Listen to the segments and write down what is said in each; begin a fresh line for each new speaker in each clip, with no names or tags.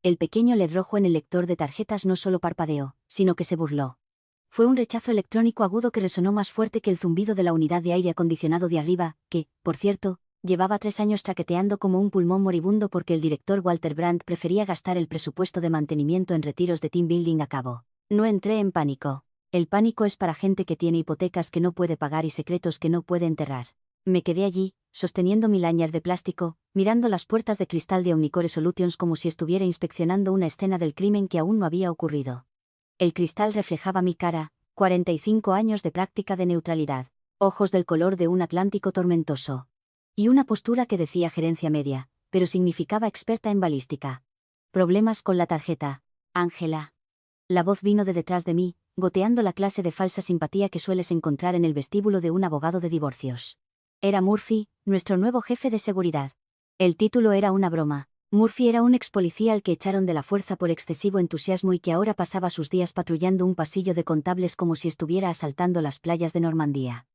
El pequeño LED rojo en el lector de tarjetas no solo parpadeó, sino que se burló. Fue un rechazo electrónico agudo que resonó más fuerte que el zumbido de la unidad de aire acondicionado de arriba, que, por cierto, llevaba 3 años traqueteando como un pulmón moribundo porque el director Walter Brandt prefería gastar el presupuesto de mantenimiento en retiros de team building a cabo. No entré en pánico. El pánico es para gente que tiene hipotecas que no puede pagar y secretos que no puede enterrar. Me quedé allí, sosteniendo mi lanyard de plástico, mirando las puertas de cristal de Omnicore Solutions como si estuviera inspeccionando una escena del crimen que aún no había ocurrido. El cristal reflejaba mi cara, 45 años de práctica de neutralidad, ojos del color de un Atlántico tormentoso. Y una postura que decía gerencia media, pero significaba experta en balística. Problemas con la tarjeta, Ángela. La voz vino de detrás de mí, goteando la clase de falsa simpatía que sueles encontrar en el vestíbulo de un abogado de divorcios. Era Murphy, nuestro nuevo jefe de seguridad. El título era una broma. Murphy era un ex policía al que echaron de la fuerza por excesivo entusiasmo y que ahora pasaba sus días patrullando un pasillo de contables como si estuviera asaltando las playas de Normandía.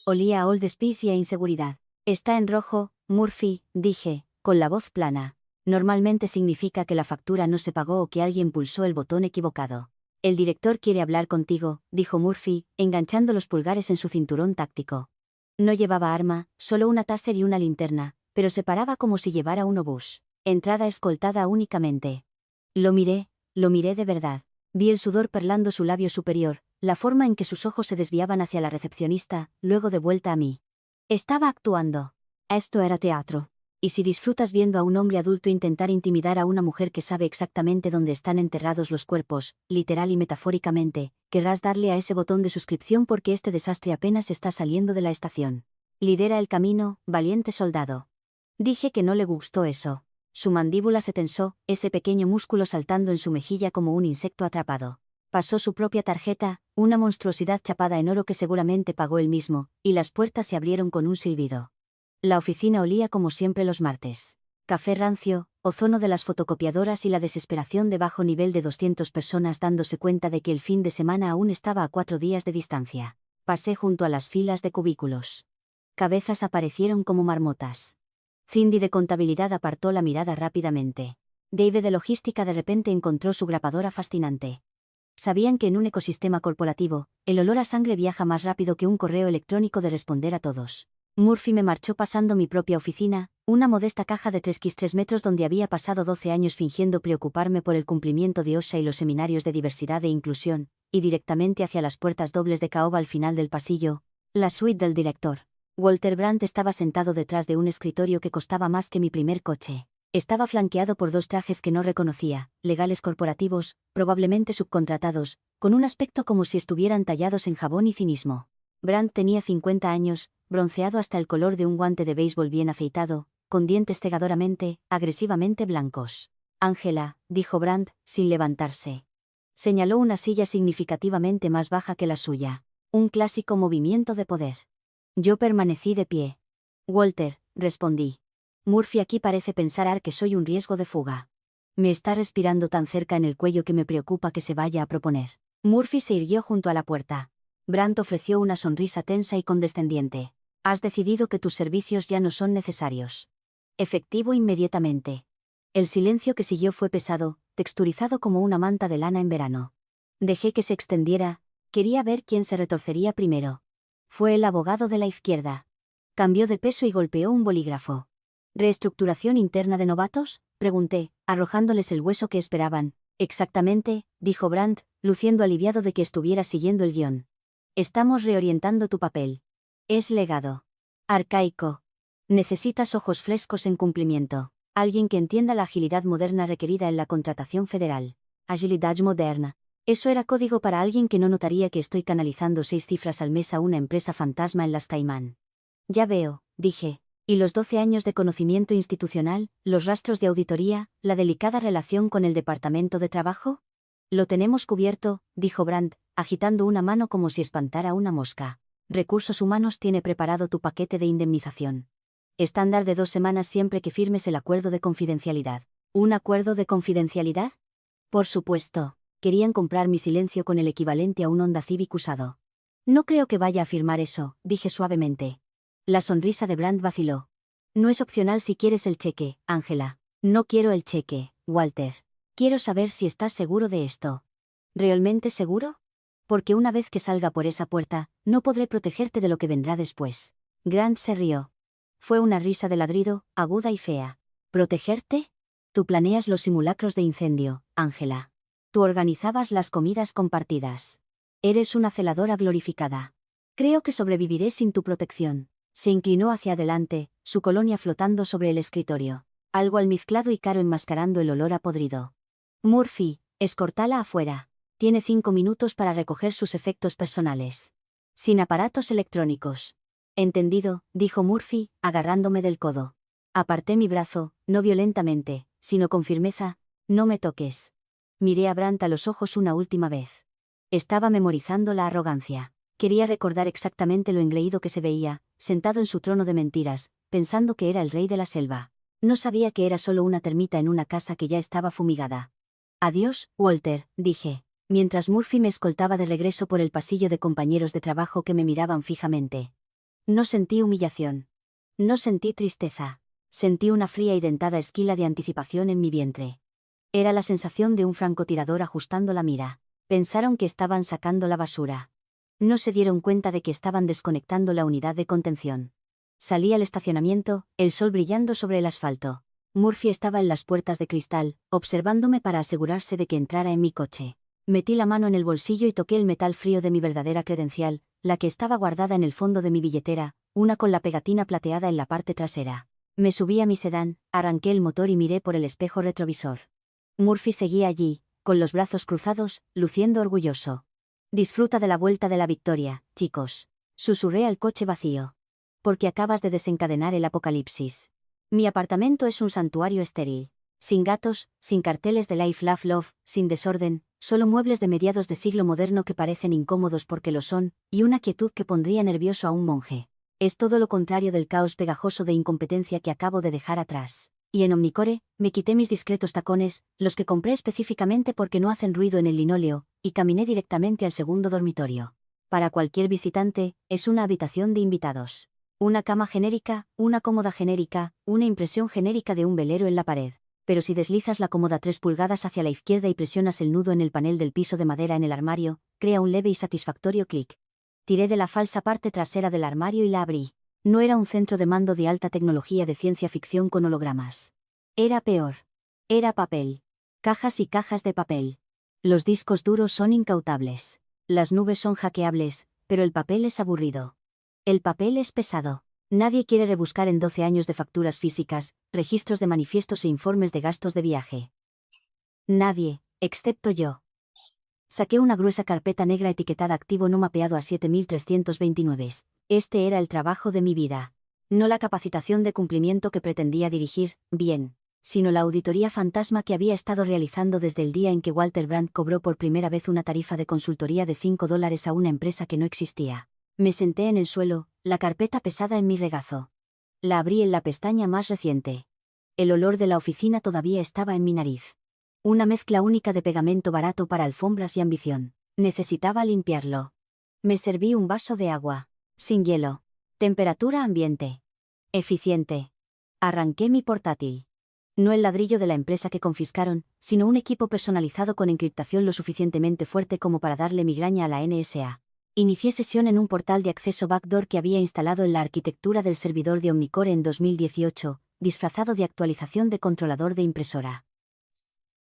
Olía a Old Spice y a inseguridad. Está en rojo, Murphy, dije, con la voz plana. Normalmente significa que la factura no se pagó o que alguien pulsó el botón equivocado. El director quiere hablar contigo, dijo Murphy, enganchando los pulgares en su cinturón táctico. No llevaba arma, solo una taser y una linterna, pero se paraba como si llevara un obús. Entrada escoltada únicamente. Lo miré de verdad. Vi el sudor perlando su labio superior, la forma en que sus ojos se desviaban hacia la recepcionista, luego de vuelta a mí. Estaba actuando. Esto era teatro. Y si disfrutas viendo a un hombre adulto intentar intimidar a una mujer que sabe exactamente dónde están enterrados los cuerpos, literal y metafóricamente, querrás darle a ese botón de suscripción porque este desastre apenas está saliendo de la estación. Lidera el camino, valiente soldado. Dije que no le gustó eso. Su mandíbula se tensó, ese pequeño músculo saltando en su mejilla como un insecto atrapado. Pasó su propia tarjeta, una monstruosidad chapada en oro que seguramente pagó él mismo, y las puertas se abrieron con un silbido. La oficina olía como siempre los martes. Café rancio, ozono de las fotocopiadoras y la desesperación de bajo nivel de 200 personas dándose cuenta de que el fin de semana aún estaba a 4 días de distancia. Pasé junto a las filas de cubículos. Cabezas aparecieron como marmotas. Cindy de contabilidad apartó la mirada rápidamente. Dave de logística de repente encontró su grapadora fascinante. Sabían que en un ecosistema corporativo, el olor a sangre viaja más rápido que un correo electrónico de responder a todos. Murphy me marchó pasando mi propia oficina, una modesta caja de 3x3 metros donde había pasado 12 años fingiendo preocuparme por el cumplimiento de OSHA y los seminarios de diversidad e inclusión, y directamente hacia las puertas dobles de caoba al final del pasillo, la suite del director. Walter Brandt estaba sentado detrás de un escritorio que costaba más que mi primer coche. Estaba flanqueado por 2 trajes que no reconocía, legales corporativos, probablemente subcontratados, con un aspecto como si estuvieran tallados en jabón y cinismo. Brandt tenía 50 años, bronceado hasta el color de un guante de béisbol bien aceitado, con dientes cegadoramente, agresivamente blancos. Ángela, dijo Brandt, sin levantarse. Señaló una silla significativamente más baja que la suya. Un clásico movimiento de poder. Yo permanecí de pie. Walter, respondí. Murphy aquí parece pensar que soy un riesgo de fuga. Me está respirando tan cerca en el cuello que me preocupa que se vaya a proponer. Murphy se irguió junto a la puerta. Brandt ofreció una sonrisa tensa y condescendiente. Has decidido que tus servicios ya no son necesarios. Efectivo inmediatamente. El silencio que siguió fue pesado, texturizado como una manta de lana en verano. Dejé que se extendiera, quería ver quién se retorcería primero. Fue el abogado de la izquierda. Cambió de peso y golpeó un bolígrafo. ¿Reestructuración interna de novatos?, pregunté, arrojándoles el hueso que esperaban. Exactamente, dijo Brandt, luciendo aliviado de que estuviera siguiendo el guión. Estamos reorientando tu papel. Es legado. Arcaico. Necesitas ojos frescos en cumplimiento. Alguien que entienda la agilidad moderna requerida en la contratación federal. Agilidad moderna. Eso era código para alguien que no notaría que estoy canalizando 6 cifras al mes a una empresa fantasma en las Caimán. Ya veo, dije. ¿Y los 12 años de conocimiento institucional, los rastros de auditoría, la delicada relación con el Departamento de Trabajo? Lo tenemos cubierto, dijo Brandt, agitando una mano como si espantara una mosca. Recursos Humanos tiene preparado tu paquete de indemnización. Estándar de 2 semanas siempre que firmes el acuerdo de confidencialidad. ¿Un acuerdo de confidencialidad? Por supuesto. Querían comprar mi silencio con el equivalente a un Honda Civic usado. No creo que vaya a firmar eso, dije suavemente. La sonrisa de Brandt vaciló. No es opcional si quieres el cheque, Ángela. No quiero el cheque, Walter. Quiero saber si estás seguro de esto. ¿Realmente seguro? Porque una vez que salga por esa puerta, no podré protegerte de lo que vendrá después. Grant se rió. Fue una risa de ladrido, aguda y fea. ¿Protegerte? Tú planeas los simulacros de incendio, Ángela. Tú organizabas las comidas compartidas. Eres una celadora glorificada. Creo que sobreviviré sin tu protección. Se inclinó hacia adelante, su colonia flotando sobre el escritorio. Algo almizclado y caro enmascarando el olor a podrido. Murphy, escortala afuera. Tiene 5 minutos para recoger sus efectos personales. Sin aparatos electrónicos. Entendido, dijo Murphy, agarrándome del codo. Aparté mi brazo, no violentamente, sino con firmeza. No me toques. Miré a Brandt a los ojos una última vez. Estaba memorizando la arrogancia. Quería recordar exactamente lo engreído que se veía, sentado en su trono de mentiras, pensando que era el rey de la selva. No sabía que era solo una termita en una casa que ya estaba fumigada. Adiós, Walter, dije, mientras Murphy me escoltaba de regreso por el pasillo de compañeros de trabajo que me miraban fijamente. No sentí humillación. No sentí tristeza. Sentí una fría y dentada esquila de anticipación en mi vientre. Era la sensación de un francotirador ajustando la mira. Pensaron que estaban sacando la basura. No se dieron cuenta de que estaban desconectando la unidad de contención. Salí al estacionamiento, el sol brillando sobre el asfalto. Murphy estaba en las puertas de cristal, observándome para asegurarse de que entrara en mi coche. Metí la mano en el bolsillo y toqué el metal frío de mi verdadera credencial, la que estaba guardada en el fondo de mi billetera, una con la pegatina plateada en la parte trasera. Me subí a mi sedán, arranqué el motor y miré por el espejo retrovisor. Murphy seguía allí, con los brazos cruzados, luciendo orgulloso. Disfruta de la vuelta de la victoria, chicos. Susurré al coche vacío. Porque acabas de desencadenar el apocalipsis. Mi apartamento es un santuario estéril. Sin gatos, sin carteles de Life, Love, Love, sin desorden, solo muebles de mediados de siglo moderno que parecen incómodos porque lo son, y una quietud que pondría nervioso a un monje. Es todo lo contrario del caos pegajoso de incompetencia que acabo de dejar atrás. Y en Omnicore, me quité mis discretos tacones, los que compré específicamente porque no hacen ruido en el linóleo, y caminé directamente al segundo dormitorio. Para cualquier visitante, es una habitación de invitados. Una cama genérica, una cómoda genérica, una impresión genérica de un velero en la pared. Pero si deslizas la cómoda 3 pulgadas hacia la izquierda y presionas el nudo en el panel del piso de madera en el armario, crea un leve y satisfactorio clic. Tiré de la falsa parte trasera del armario y la abrí. No era un centro de mando de alta tecnología de ciencia ficción con hologramas. Era peor. Era papel. Cajas y cajas de papel. Los discos duros son incautables. Las nubes son hackeables, pero el papel es aburrido. El papel es pesado. Nadie quiere rebuscar en 12 años de facturas físicas, registros de manifiestos e informes de gastos de viaje. Nadie, excepto yo. Saqué una gruesa carpeta negra etiquetada activo no mapeado a 7329. Este era el trabajo de mi vida. No la capacitación de cumplimiento que pretendía dirigir, bien, sino la auditoría fantasma que había estado realizando desde el día en que Walter Brandt cobró por primera vez una tarifa de consultoría de $5 a una empresa que no existía. Me senté en el suelo, la carpeta pesada en mi regazo. La abrí en la pestaña más reciente. El olor de la oficina todavía estaba en mi nariz. Una mezcla única de pegamento barato para alfombras y ambición. Necesitaba limpiarlo. Me serví un vaso de agua. Sin hielo. Temperatura ambiente. Eficiente. Arranqué mi portátil. No el ladrillo de la empresa que confiscaron, sino un equipo personalizado con encriptación lo suficientemente fuerte como para darle migraña a la NSA. Inicié sesión en un portal de acceso backdoor que había instalado en la arquitectura del servidor de Omnicore en 2018, disfrazado de actualización de controlador de impresora.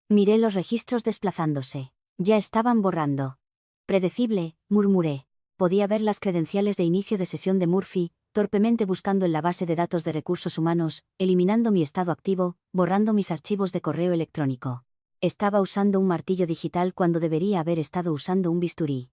Miré los registros desplazándose. Ya estaban borrando. Predecible, murmuré. Podía ver las credenciales de inicio de sesión de Murphy, torpemente buscando en la base de datos de recursos humanos, eliminando mi estado activo, borrando mis archivos de correo electrónico. Estaba usando un martillo digital cuando debería haber estado usando un bisturí.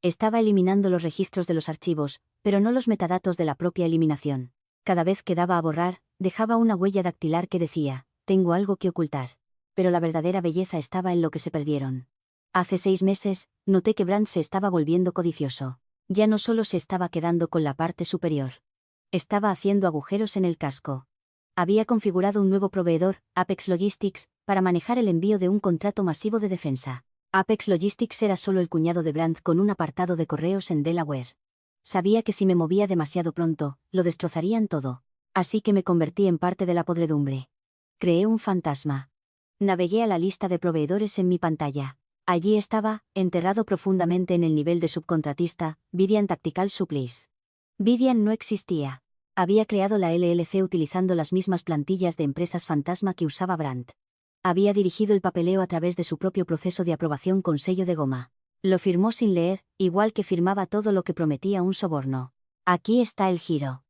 Estaba eliminando los registros de los archivos, pero no los metadatos de la propia eliminación. Cada vez que daba a borrar, dejaba una huella dactilar que decía, tengo algo que ocultar. Pero la verdadera belleza estaba en lo que se perdieron. Hace 6 meses, noté que Brandt se estaba volviendo codicioso. Ya no solo se estaba quedando con la parte superior. Estaba haciendo agujeros en el casco. Había configurado un nuevo proveedor, Apex Logistics, para manejar el envío de un contrato masivo de defensa. Apex Logistics era solo el cuñado de Brandt con un apartado de correos en Delaware. Sabía que si me movía demasiado pronto, lo destrozarían todo. Así que me convertí en parte de la podredumbre. Creé un fantasma. Navegué a la lista de proveedores en mi pantalla. Allí estaba, enterrado profundamente en el nivel de subcontratista, Vidian Tactical Supplies. Vidian no existía. Había creado la LLC utilizando las mismas plantillas de empresas fantasma que usaba Brandt. Había dirigido el papeleo a través de su propio proceso de aprobación con sello de goma. Lo firmó sin leer, igual que firmaba todo lo que prometía un soborno. Aquí está el giro.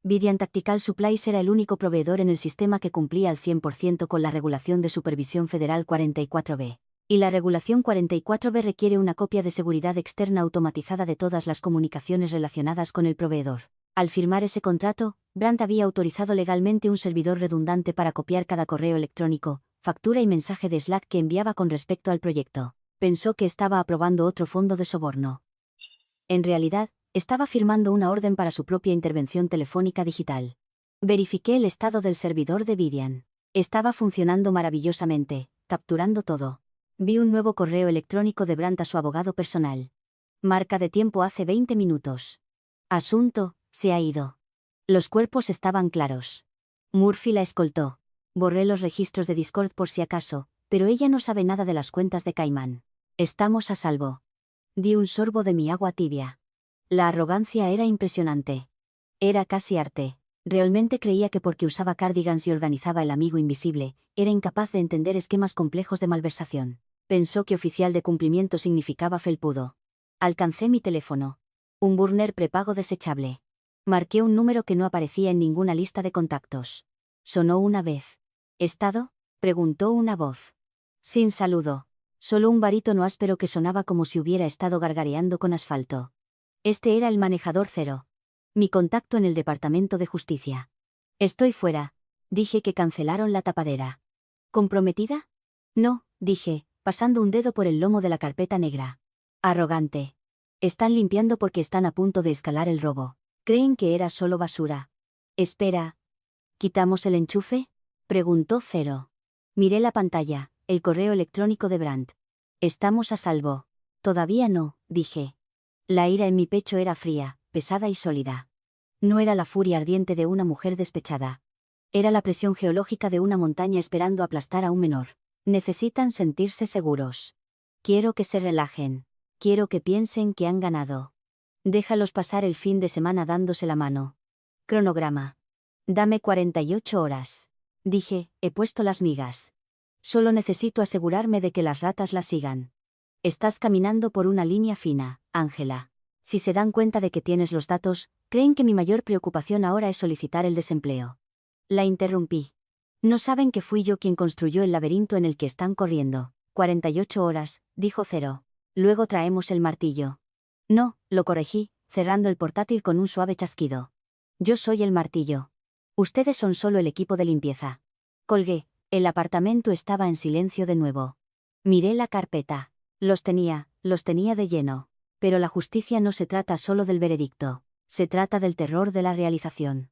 Vidian Tactical Supplies era el único proveedor en el sistema que cumplía al 100% con la Regulación de Supervisión Federal 44B. Y la Regulación 44B requiere una copia de seguridad externa automatizada de todas las comunicaciones relacionadas con el proveedor. Al firmar ese contrato, Brandt había autorizado legalmente un servidor redundante para copiar cada correo electrónico, factura y mensaje de Slack que enviaba con respecto al proyecto. Pensó que estaba aprobando otro fondo de soborno. En realidad, estaba firmando una orden para su propia intervención telefónica digital. Verifiqué el estado del servidor de Vidian. Estaba funcionando maravillosamente, capturando todo. Vi un nuevo correo electrónico de Brandt a su abogado personal. Marca de tiempo hace 20 minutos. Asunto, se ha ido. Los cuerpos estaban claros. Murphy la escoltó. Borré los registros de Discord por si acaso, pero ella no sabe nada de las cuentas de Caimán. Estamos a salvo. Di un sorbo de mi agua tibia. La arrogancia era impresionante. Era casi arte. Realmente creía que porque usaba cardigans y organizaba el amigo invisible, era incapaz de entender esquemas complejos de malversación. Pensó que oficial de cumplimiento significaba felpudo. Alcancé mi teléfono. Un burner prepago desechable. Marqué un número que no aparecía en ninguna lista de contactos. Sonó una vez. ¿Estado? Preguntó una voz. Sin saludo. Solo un barítono áspero que sonaba como si hubiera estado gargareando con asfalto. Este era el manejador cero. Mi contacto en el Departamento de Justicia. Estoy fuera. Dije que cancelaron la tapadera. ¿Comprometida? No, dije, pasando un dedo por el lomo de la carpeta negra. Arrogante. Están limpiando porque están a punto de escalar el robo. Creen que era solo basura. Espera. ¿Quitamos el enchufe? Preguntó Cero. Miré la pantalla, el correo electrónico de Brandt. Estamos a salvo. Todavía no, dije. La ira en mi pecho era fría, pesada y sólida. No era la furia ardiente de una mujer despechada. Era la presión geológica de una montaña esperando aplastar a un menor. Necesitan sentirse seguros. Quiero que se relajen. Quiero que piensen que han ganado. Déjalos pasar el fin de semana dándose la mano. Cronograma. Dame 48 horas. Dije, he puesto las migas. Solo necesito asegurarme de que las ratas las sigan. Estás caminando por una línea fina, Ángela. Si se dan cuenta de que tienes los datos, creen que mi mayor preocupación ahora es solicitar el desempleo. La interrumpí. No saben que fui yo quien construyó el laberinto en el que están corriendo. 48 horas, dijo Cero. Luego traemos el martillo. No, lo corregí, cerrando el portátil con un suave chasquido. Yo soy el martillo. Ustedes son solo el equipo de limpieza. Colgué. El apartamento estaba en silencio de nuevo. Miré la carpeta. Los tenía de lleno. Pero la justicia no se trata solo del veredicto. Se trata del terror de la realización.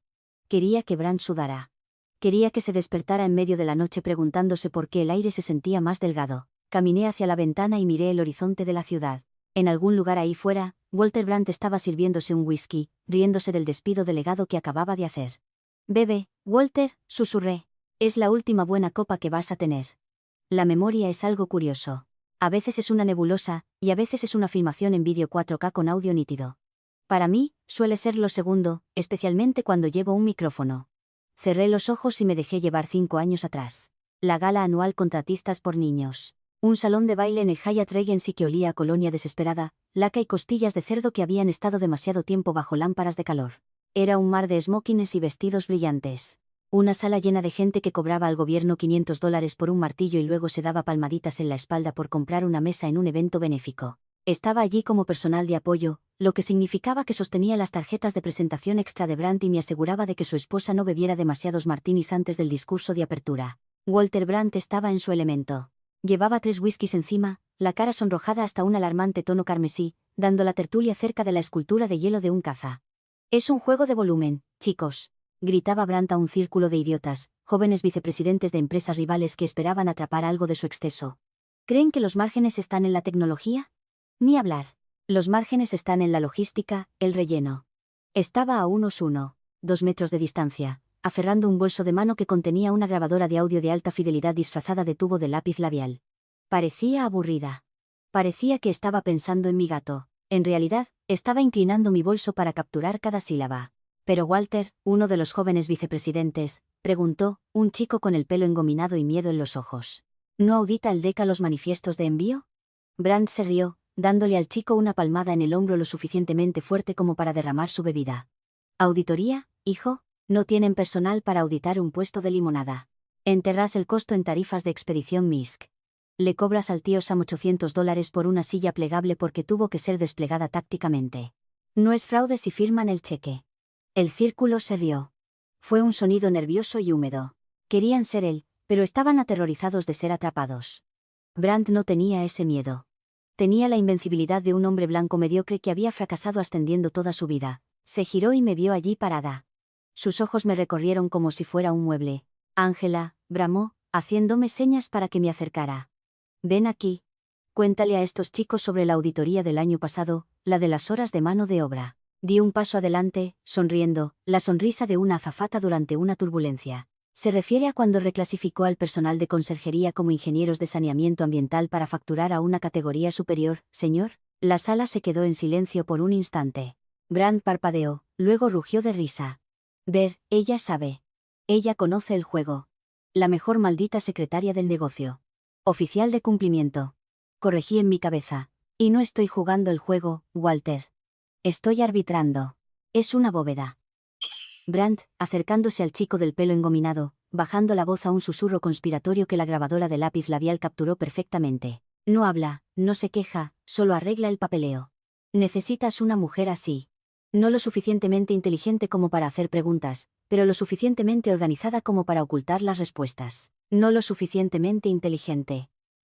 Quería que Brandt sudara. Quería que se despertara en medio de la noche preguntándose por qué el aire se sentía más delgado. Caminé hacia la ventana y miré el horizonte de la ciudad. En algún lugar ahí fuera, Walter Brandt estaba sirviéndose un whisky, riéndose del despido delegado que acababa de hacer. Bebe, Walter, susurré. Es la última buena copa que vas a tener. La memoria es algo curioso. A veces es una nebulosa, y a veces es una filmación en vídeo 4K con audio nítido. Para mí, suele ser lo segundo, especialmente cuando llevo un micrófono. Cerré los ojos y me dejé llevar 5 años atrás. La gala anual Contratistas por Niños. Un salón de baile en el Hyatt Regency que olía a colonia desesperada, laca y costillas de cerdo que habían estado demasiado tiempo bajo lámparas de calor. Era un mar de smokines y vestidos brillantes. Una sala llena de gente que cobraba al gobierno $500 por un martillo y luego se daba palmaditas en la espalda por comprar una mesa en un evento benéfico. Estaba allí como personal de apoyo, lo que significaba que sostenía las tarjetas de presentación extra de Brandt y me aseguraba de que su esposa no bebiera demasiados martinis antes del discurso de apertura. Walter Brandt estaba en su elemento. Llevaba 3 whiskies encima, la cara sonrojada hasta un alarmante tono carmesí, dando la tertulia cerca de la escultura de hielo de un caza. Es un juego de volumen, chicos, gritaba Brandt a un círculo de idiotas, jóvenes vicepresidentes de empresas rivales que esperaban atrapar algo de su exceso. ¿Creen que los márgenes están en la tecnología? Ni hablar. Los márgenes están en la logística, el relleno. Estaba a unos 2 metros de distancia, aferrando un bolso de mano que contenía una grabadora de audio de alta fidelidad disfrazada de tubo de lápiz labial. Parecía aburrida. Parecía que estaba pensando en mi gato. En realidad, estaba inclinando mi bolso para capturar cada sílaba. Pero Walter, uno de los jóvenes vicepresidentes, preguntó, un chico con el pelo engominado y miedo en los ojos. ¿No audita el DECA los manifiestos de envío? Brandt se rió, dándole al chico una palmada en el hombro lo suficientemente fuerte como para derramar su bebida. ¿Auditoría, hijo? No tienen personal para auditar un puesto de limonada. Enterrás el costo en tarifas de expedición MISC. Le cobras al tío Sam $800 por una silla plegable porque tuvo que ser desplegada tácticamente. No es fraude si firman el cheque. El círculo se rió. Fue un sonido nervioso y húmedo. Querían ser él, pero estaban aterrorizados de ser atrapados. Brandt no tenía ese miedo. Tenía la invencibilidad de un hombre blanco mediocre que había fracasado ascendiendo toda su vida. Se giró y me vio allí parada. Sus ojos me recorrieron como si fuera un mueble. Ángela, bramó, haciéndome señas para que me acercara. Ven aquí. Cuéntale a estos chicos sobre la auditoría del año pasado, la de las horas de mano de obra. Di un paso adelante, sonriendo, la sonrisa de una azafata durante una turbulencia. Se refiere a cuando reclasificó al personal de conserjería como ingenieros de saneamiento ambiental para facturar a una categoría superior, señor. La sala se quedó en silencio por un instante. Brandt parpadeó, luego rugió de risa. Ver, ella sabe. Ella conoce el juego. La mejor maldita secretaria del negocio. Oficial de cumplimiento. Corregí en mi cabeza. Y no estoy jugando el juego, Walter. Estoy arbitrando. Es una bóveda. Brandt, acercándose al chico del pelo engominado, bajando la voz a un susurro conspiratorio que la grabadora de lápiz labial capturó perfectamente. No habla, no se queja, solo arregla el papeleo. Necesitas una mujer así. No lo suficientemente inteligente como para hacer preguntas, pero lo suficientemente organizada como para ocultar las respuestas. No lo suficientemente inteligente.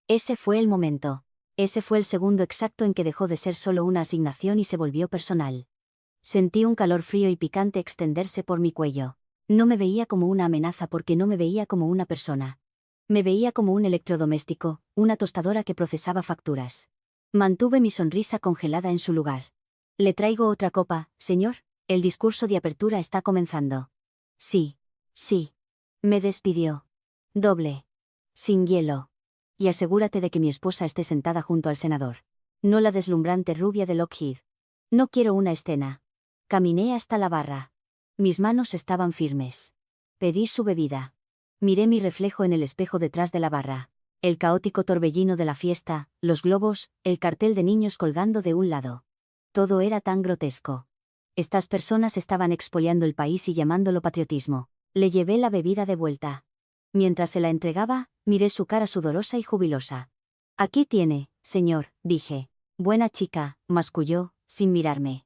Ese fue el momento. Ese fue el segundo exacto en que dejó de ser solo una asignación y se volvió personal. Sentí un calor frío y picante extenderse por mi cuello. No me veía como una amenaza porque no me veía como una persona. Me veía como un electrodoméstico, una tostadora que procesaba facturas. Mantuve mi sonrisa congelada en su lugar. Le traigo otra copa, señor. El discurso de apertura está comenzando. Sí. Sí. Me despidió. Doble. Sin hielo. Y asegúrate de que mi esposa esté sentada junto al senador. No la deslumbrante rubia de Lockheed. No quiero una escena. Caminé hasta la barra. Mis manos estaban firmes. Pedí su bebida. Miré mi reflejo en el espejo detrás de la barra. El caótico torbellino de la fiesta, los globos, el cartel de niños colgando de un lado. Todo era tan grotesco. Estas personas estaban expoliando el país y llamándolo patriotismo. Le llevé la bebida de vuelta. Mientras se la entregaba, miré su cara sudorosa y jubilosa. Aquí tiene, señor, dije. Buena chica, masculló, sin mirarme.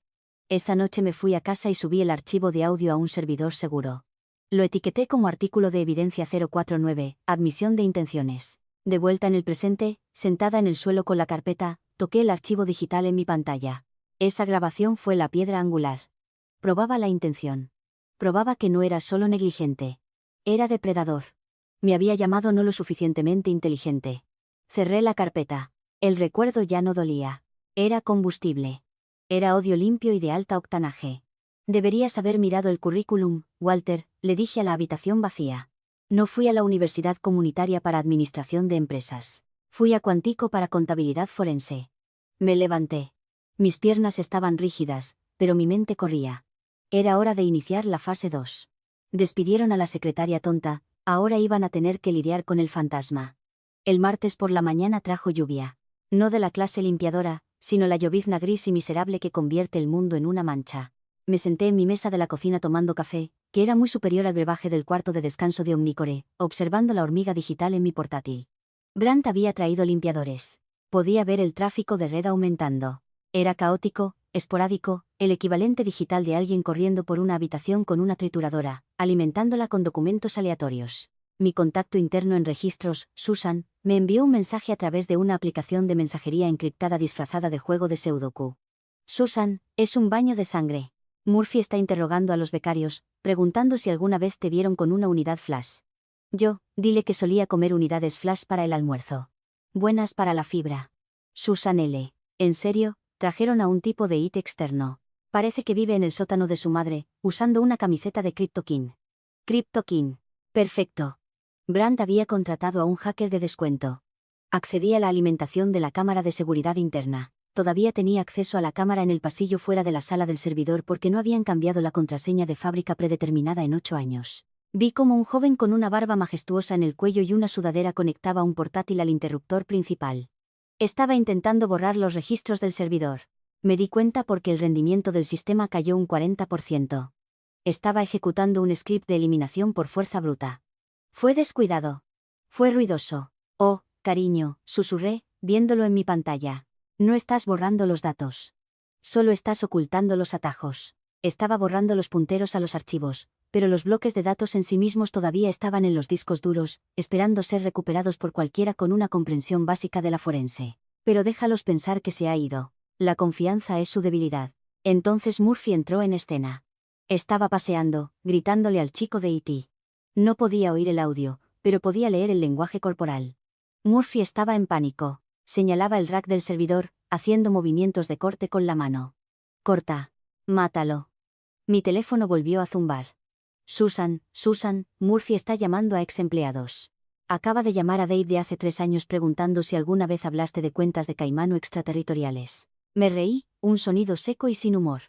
Esa noche me fui a casa y subí el archivo de audio a un servidor seguro. Lo etiqueté como artículo de evidencia 049, admisión de intenciones. De vuelta en el presente, sentada en el suelo con la carpeta, toqué el archivo digital en mi pantalla. Esa grabación fue la piedra angular. Probaba la intención. Probaba que no era solo negligente. Era depredador. Me había llamado no lo suficientemente inteligente. Cerré la carpeta. El recuerdo ya no dolía. Era combustible. Era odio limpio y de alta octanaje. Deberías haber mirado el currículum, Walter, le dije a la habitación vacía. No fui a la Universidad Comunitaria para Administración de Empresas. Fui a Quantico para Contabilidad Forense. Me levanté. Mis piernas estaban rígidas, pero mi mente corría. Era hora de iniciar la fase 2. Despidieron a la secretaria tonta, ahora iban a tener que lidiar con el fantasma. El martes por la mañana trajo lluvia. No de la clase limpiadora, sino la llovizna gris y miserable que convierte el mundo en una mancha. Me senté en mi mesa de la cocina tomando café, que era muy superior al brebaje del cuarto de descanso de Omnicore, observando la hormiga digital en mi portátil. Brandt había traído limpiadores. Podía ver el tráfico de red aumentando. Era caótico, esporádico, el equivalente digital de alguien corriendo por una habitación con una trituradora, alimentándola con documentos aleatorios. Mi contacto interno en registros, Susan, me envió un mensaje a través de una aplicación de mensajería encriptada disfrazada de juego de Sudoku. Susan, es un baño de sangre. Murphy está interrogando a los becarios, preguntando si alguna vez te vieron con una unidad flash. Yo, dile que solía comer unidades flash para el almuerzo. Buenas para la fibra. Susan L. ¿En serio? Trajeron a un tipo de IT externo. Parece que vive en el sótano de su madre, usando una camiseta de Crypto King. CryptoKing. Perfecto. Brandt había contratado a un hacker de descuento. Accedí a la alimentación de la cámara de seguridad interna. Todavía tenía acceso a la cámara en el pasillo fuera de la sala del servidor porque no habían cambiado la contraseña de fábrica predeterminada en 8 años. Vi como un joven con una barba majestuosa en el cuello y una sudadera conectaba un portátil al interruptor principal. Estaba intentando borrar los registros del servidor. Me di cuenta porque el rendimiento del sistema cayó un 40%. Estaba ejecutando un script de eliminación por fuerza bruta. Fue descuidado. Fue ruidoso. Oh, cariño, susurré, viéndolo en mi pantalla. No estás borrando los datos. Solo estás ocultando los atajos. Estaba borrando los punteros a los archivos, pero los bloques de datos en sí mismos todavía estaban en los discos duros, esperando ser recuperados por cualquiera con una comprensión básica de la forense. Pero déjalos pensar que se ha ido. La confianza es su debilidad. Entonces Murphy entró en escena. Estaba paseando, gritándole al chico de E.T. No podía oír el audio, pero podía leer el lenguaje corporal. Murphy estaba en pánico. Señalaba el rack del servidor, haciendo movimientos de corte con la mano. Corta. Mátalo. Mi teléfono volvió a zumbar. Susan, Murphy está llamando a ex empleados. Acaba de llamar a Dave de hace 3 años preguntando si alguna vez hablaste de cuentas de caimán o extraterritoriales. Me reí, un sonido seco y sin humor.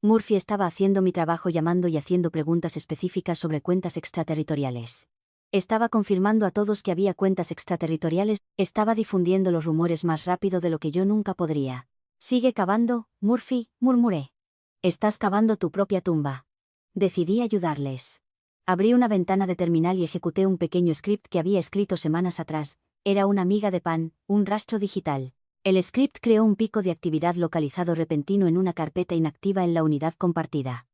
Murphy estaba haciendo mi trabajo llamando y haciendo preguntas específicas sobre cuentas extraterritoriales. Estaba confirmando a todos que había cuentas extraterritoriales, estaba difundiendo los rumores más rápido de lo que yo nunca podría. Sigue cavando, Murphy, murmuré. Estás cavando tu propia tumba. Decidí ayudarles. Abrí una ventana de terminal y ejecuté un pequeño script que había escrito semanas atrás. Era una miga de pan, un rastro digital. El script creó un pico de actividad localizado repentino en una carpeta inactiva en la unidad compartida.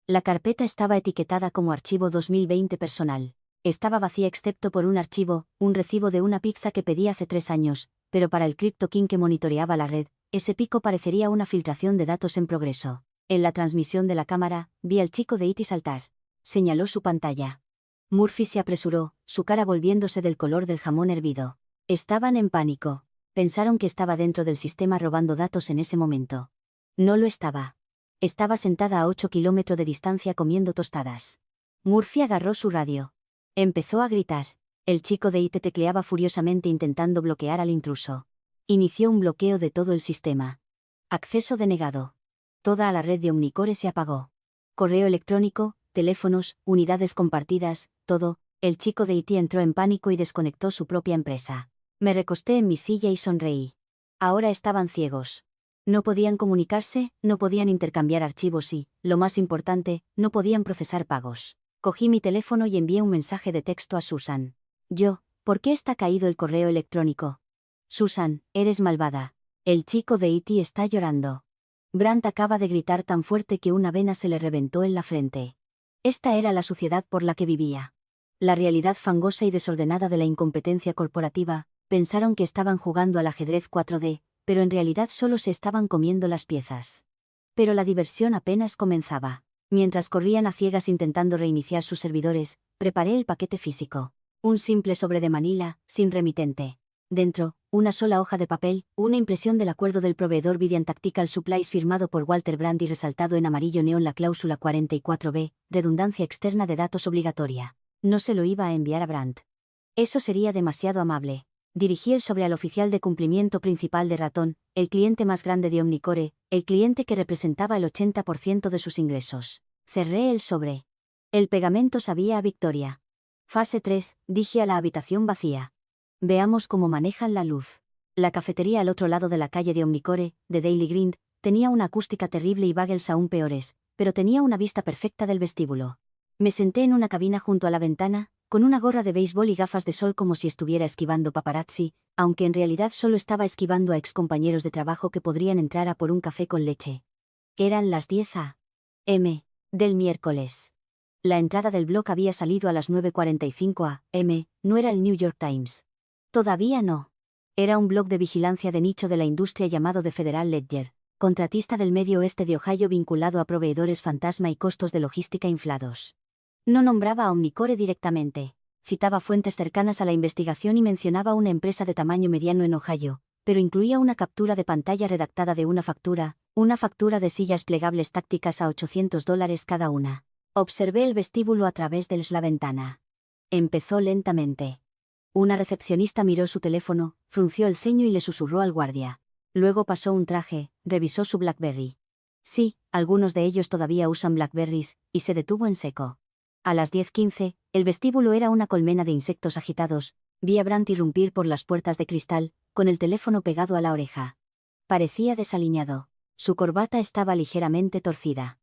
La carpeta estaba etiquetada como archivo 2020 personal. Estaba vacía excepto por un archivo, un recibo de una pizza que pedí hace 3 años, pero para el CryptoKing que monitoreaba la red, ese pico parecería una filtración de datos en progreso. En la transmisión de la cámara, vi al chico de E.T. saltar. Señaló su pantalla. Murphy se apresuró, su cara volviéndose del color del jamón hervido. Estaban en pánico. Pensaron que estaba dentro del sistema robando datos en ese momento. No lo estaba. Estaba sentada a 8 kilómetros de distancia comiendo tostadas. Murphy agarró su radio. Empezó a gritar. El chico de E.T. tecleaba furiosamente intentando bloquear al intruso. Inició un bloqueo de todo el sistema. Acceso denegado. Toda la red de Omnicore se apagó. Correo electrónico, teléfonos, unidades compartidas, todo. El chico de E.T. entró en pánico y desconectó su propia empresa. Me recosté en mi silla y sonreí. Ahora estaban ciegos. No podían comunicarse, no podían intercambiar archivos y, lo más importante, no podían procesar pagos. Cogí mi teléfono y envié un mensaje de texto a Susan. ¿Por qué está caído el correo electrónico? Susan, eres malvada. El chico de E.T. está llorando. Brandt acaba de gritar tan fuerte que una vena se le reventó en la frente. Esta era la suciedad por la que vivía. La realidad fangosa y desordenada de la incompetencia corporativa. Pensaron que estaban jugando al ajedrez 4D, pero en realidad solo se estaban comiendo las piezas. Pero la diversión apenas comenzaba. Mientras corrían a ciegas intentando reiniciar sus servidores, preparé el paquete físico. Un simple sobre de Manila, sin remitente. Dentro, una sola hoja de papel, una impresión del acuerdo del proveedor Vidian Tactical Supplies firmado por Walter Brandt y resaltado en amarillo neón la cláusula 44B, redundancia externa de datos obligatoria. No se lo iba a enviar a Brandt. Eso sería demasiado amable. Dirigí el sobre al oficial de cumplimiento principal de Ratón, el cliente más grande de Omnicore, el cliente que representaba el 80% de sus ingresos. Cerré el sobre. El pegamento sabía a victoria. Fase 3, dije a la habitación vacía. Veamos cómo manejan la luz. La cafetería al otro lado de la calle de Omnicore, de Daily Grind, tenía una acústica terrible y bagels aún peores, pero tenía una vista perfecta del vestíbulo. Me senté en una cabina junto a la ventana, con una gorra de béisbol y gafas de sol como si estuviera esquivando paparazzi, aunque en realidad solo estaba esquivando a excompañeros de trabajo que podrían entrar a por un café con leche. Eran las 10 a.m. del miércoles. La entrada del blog había salido a las 9:45 a.m., no era el New York Times. Todavía no. Era un blog de vigilancia de nicho de la industria llamado The Federal Ledger, contratista del medio oeste de Ohio vinculado a proveedores fantasma y costos de logística inflados. No nombraba a Omnicore directamente, citaba fuentes cercanas a la investigación y mencionaba una empresa de tamaño mediano en Ohio, pero incluía una captura de pantalla redactada de una factura de sillas plegables tácticas a $800 cada una. Observé el vestíbulo a través de la ventana. Empezó lentamente. Una recepcionista miró su teléfono, frunció el ceño y le susurró al guardia. Luego pasó un traje, revisó su BlackBerry. Sí, algunos de ellos todavía usan Blackberries, y se detuvo en seco. A las 10:15, el vestíbulo era una colmena de insectos agitados. Vi a Brandt irrumpir por las puertas de cristal, con el teléfono pegado a la oreja. Parecía desaliñado. Su corbata estaba ligeramente torcida.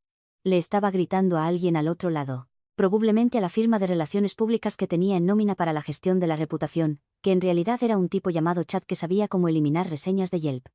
Le estaba gritando a alguien al otro lado. Probablemente a la firma de relaciones públicas que tenía en nómina para la gestión de la reputación, que en realidad era un tipo llamado Chad que sabía cómo eliminar reseñas de Yelp.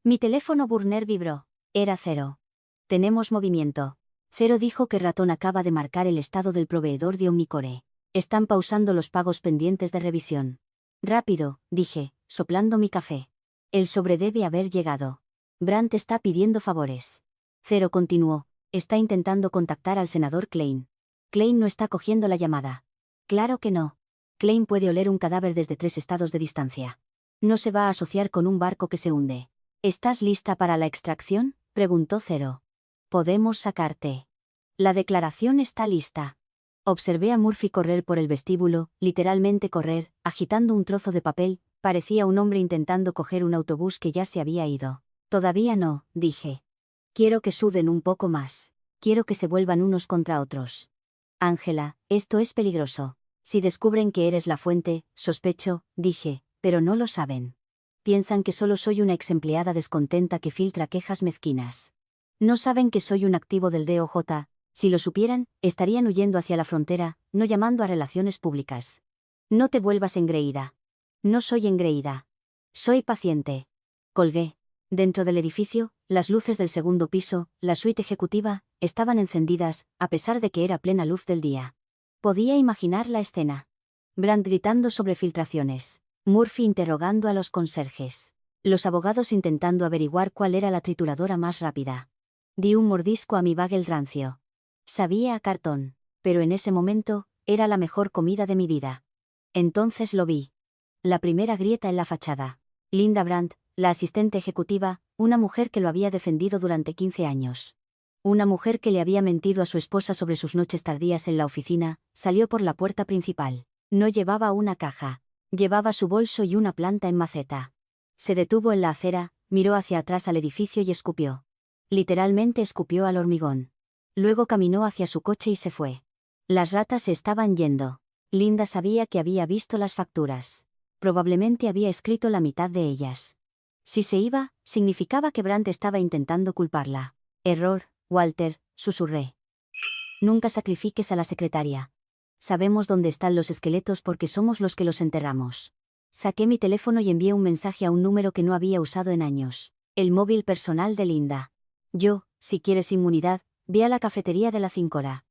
Mi teléfono burner vibró. Era Cero. Tenemos movimiento. Cero dijo que Ratón acaba de marcar el estado del proveedor de Omnicore. Están pausando los pagos pendientes de revisión. Rápido, dije, soplando mi café. El sobre debe haber llegado. Brandt está pidiendo favores. Cero continuó. Está intentando contactar al senador Klein. Klein no está cogiendo la llamada. Claro que no. Klein puede oler un cadáver desde 3 estados de distancia. No se va a asociar con un barco que se hunde. ¿Estás lista para la extracción?, preguntó Cero. Podemos sacarte. La declaración está lista. Observé a Murphy correr por el vestíbulo, literalmente correr, agitando un trozo de papel. Parecía un hombre intentando coger un autobús que ya se había ido. Todavía no, dije. Quiero que suden un poco más. Quiero que se vuelvan unos contra otros. Ángela, esto es peligroso. Si descubren que eres la fuente, sospecho, dije, pero no lo saben. Piensan que solo soy una exempleada descontenta que filtra quejas mezquinas. No saben que soy un activo del DOJ. Si lo supieran, estarían huyendo hacia la frontera, no llamando a relaciones públicas. No te vuelvas engreída. No soy engreída. Soy paciente. Colgué. Dentro del edificio, las luces del segundo piso, la suite ejecutiva, estaban encendidas, a pesar de que era plena luz del día. Podía imaginar la escena. Brandt gritando sobre filtraciones. Murphy interrogando a los conserjes. Los abogados intentando averiguar cuál era la trituradora más rápida. Di un mordisco a mi bagel rancio. Sabía a cartón, pero en ese momento, era la mejor comida de mi vida. Entonces lo vi. La primera grieta en la fachada. Linda Brandt, la asistente ejecutiva, una mujer que lo había defendido durante 15 años. Una mujer que le había mentido a su esposa sobre sus noches tardías en la oficina, salió por la puerta principal. No llevaba una caja. Llevaba su bolso y una planta en maceta. Se detuvo en la acera, miró hacia atrás al edificio y escupió. Literalmente escupió al hormigón. Luego caminó hacia su coche y se fue. Las ratas se estaban yendo. Linda sabía que había visto las facturas. Probablemente había escrito la mitad de ellas. Si se iba, significaba que Brandt estaba intentando culparla. Error, Walter, susurré. Nunca sacrifiques a la secretaria. Sabemos dónde están los esqueletos porque somos los que los enterramos. Saqué mi teléfono y envié un mensaje a un número que no había usado en años. El móvil personal de Linda. Yo, si quieres inmunidad, ve a la cafetería de la Cincora.